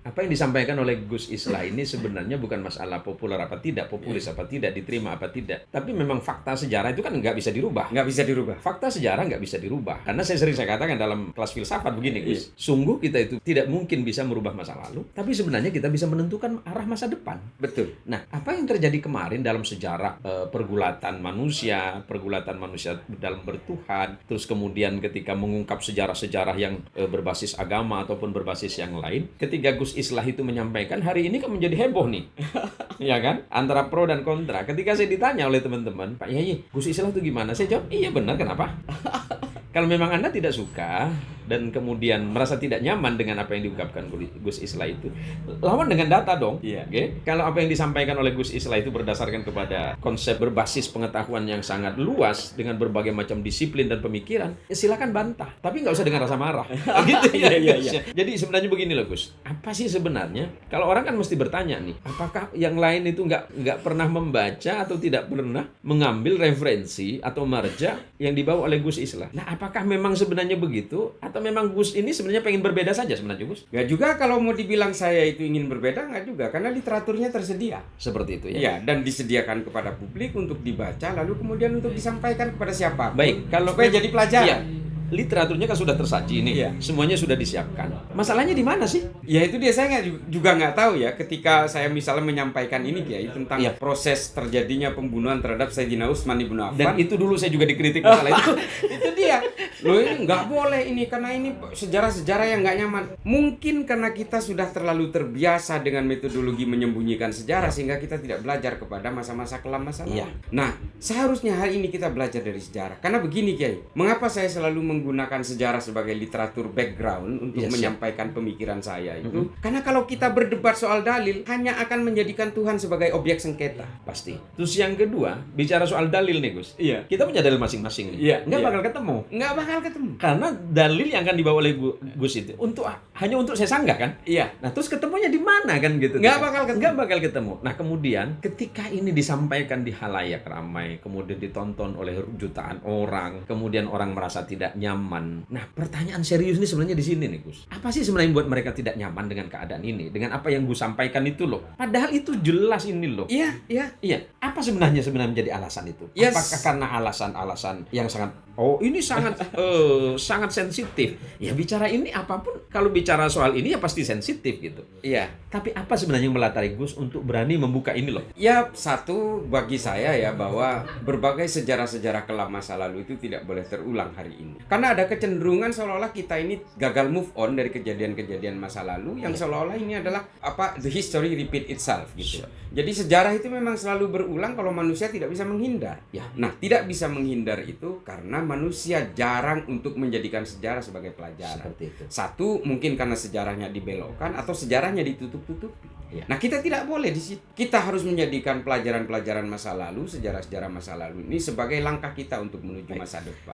Apa yang disampaikan oleh Gus Islah ini sebenarnya bukan masalah populer apa tidak, populis apa tidak, diterima apa tidak. Tapi memang fakta sejarah itu kan nggak bisa dirubah. Nggak bisa dirubah. Fakta sejarah nggak bisa dirubah. Karena saya katakan dalam kelas filsafat begini, Gus. Sungguh kita itu tidak mungkin bisa merubah masa lalu, tapi sebenarnya kita bisa menentukan arah masa depan. Betul. Nah, apa yang terjadi kemarin dalam sejarah pergulatan manusia dalam bertuhan, terus kemudian ketika mengungkap sejarah-sejarah yang berbasis agama ataupun berbasis yang lain, ketika Gus Islah itu menyampaikan, hari ini kan menjadi heboh nih. Ya kan? Antara pro dan kontra. Ketika saya ditanya oleh teman-teman, Pak Yai, Gus Islah itu gimana? Saya jawab, iya benar, kenapa? Kalau memang Anda tidak suka dan kemudian merasa tidak nyaman dengan apa yang diungkapkan Gus Islah itu, lawan dengan data dong. Iya. Okay? Kalau apa yang disampaikan oleh Gus Islah itu berdasarkan kepada konsep berbasis pengetahuan yang sangat luas dengan berbagai macam disiplin dan pemikiran, ya silakan bantah. Tapi nggak usah dengan rasa marah. Gitu ya. Iya. Jadi sebenarnya begini loh Gus, apa sih sebenarnya? Kalau orang kan mesti bertanya nih, apakah yang lain itu nggak pernah membaca atau tidak pernah mengambil referensi atau marja yang dibawa oleh Gus Islah? Nah, apakah memang sebenarnya begitu? Atau memang Gus ini sebenarnya pengen berbeda saja sebenarnya Gus? Nggak juga kalau mau dibilang saya itu ingin berbeda, nggak juga. Karena literaturnya tersedia. Seperti itu ya? Iya, dan disediakan kepada publik untuk dibaca, lalu kemudian untuk disampaikan kepada siapa. Baik, kalau supaya jadi pelajaran. Iya. Literaturnya kan sudah tersaji nih, Iya. Semuanya sudah disiapkan. Masalahnya di mana sih? Ya itu dia, saya juga nggak tahu ya ketika saya misalnya menyampaikan ini Kiai tentang proses terjadinya pembunuhan terhadap Sayyidina Utsman ibnu Dan Affan. itu dulu saya juga dikritik masalah itu. Itu dia. Loh ini nggak boleh ini karena ini sejarah-sejarah yang nggak nyaman. Mungkin karena kita sudah terlalu terbiasa dengan metodologi menyembunyikan sejarah sehingga kita tidak belajar kepada masa-masa kelam masa lalu. Iya. Nah, seharusnya hari ini kita belajar dari sejarah. Karena begini Kiai, mengapa saya selalu menggunakan sejarah sebagai literatur background untuk menyampaikan pemikiran saya itu? Karena kalau kita berdebat soal dalil hanya akan menjadikan Tuhan sebagai objek sengketa. Pasti. Terus yang kedua, bicara soal dalil nih Gus. Iya. Kita punya dalil masing-masing nih. Iya. Nggak bakal ketemu. Nggak bakal ketemu. Karena dalil yang akan dibawa oleh Gus itu hanya untuk saya sanggah kan? Iya. Nah terus ketemunya di mana kan gitu? Nggak bakal ketemu. Nggak bakal ketemu. Nah kemudian ketika ini disampaikan di halayak ramai, kemudian ditonton oleh jutaan orang, kemudian orang merasa tidak nyaman. Nah pertanyaan serius ini sebenarnya di sini nih Gus. Apa sih sebenarnya yang buat mereka tidak nyaman dengan keadaan ini? Dengan apa yang Gus sampaikan itu loh. Padahal itu jelas ini loh. Iya. Apa sebenarnya menjadi alasan itu? Yes. Apakah karena alasan-alasan yang sangat ini sangat sangat sensitif. Ya bicara ini apapun, kalau bicara soal ini ya pasti sensitif gitu. Iya. Tapi apa sebenarnya yang melatari Gus untuk berani membuka ini loh? Ya, satu bagi saya ya bahwa berbagai sejarah-sejarah kelam masa lalu itu tidak boleh terulang hari ini. Karena ada kecenderungan seolah-olah kita ini gagal move on dari kejadian-kejadian masa lalu yang seolah-olah ini adalah the history repeat itself gitu. Jadi sejarah itu memang selalu berulang kalau manusia tidak bisa menghindar. Ya. Nah, tidak bisa menghindar itu karena manusia jarang untuk menjadikan sejarah sebagai pelajaran. Seperti itu. Satu, mungkin karena sejarahnya dibelokkan atau sejarahnya ditutup-tutupi. Ya. Nah, kita tidak boleh di situ. Kita harus menjadikan pelajaran-pelajaran masa lalu, sejarah-sejarah masa lalu ini sebagai langkah kita untuk menuju masa depan.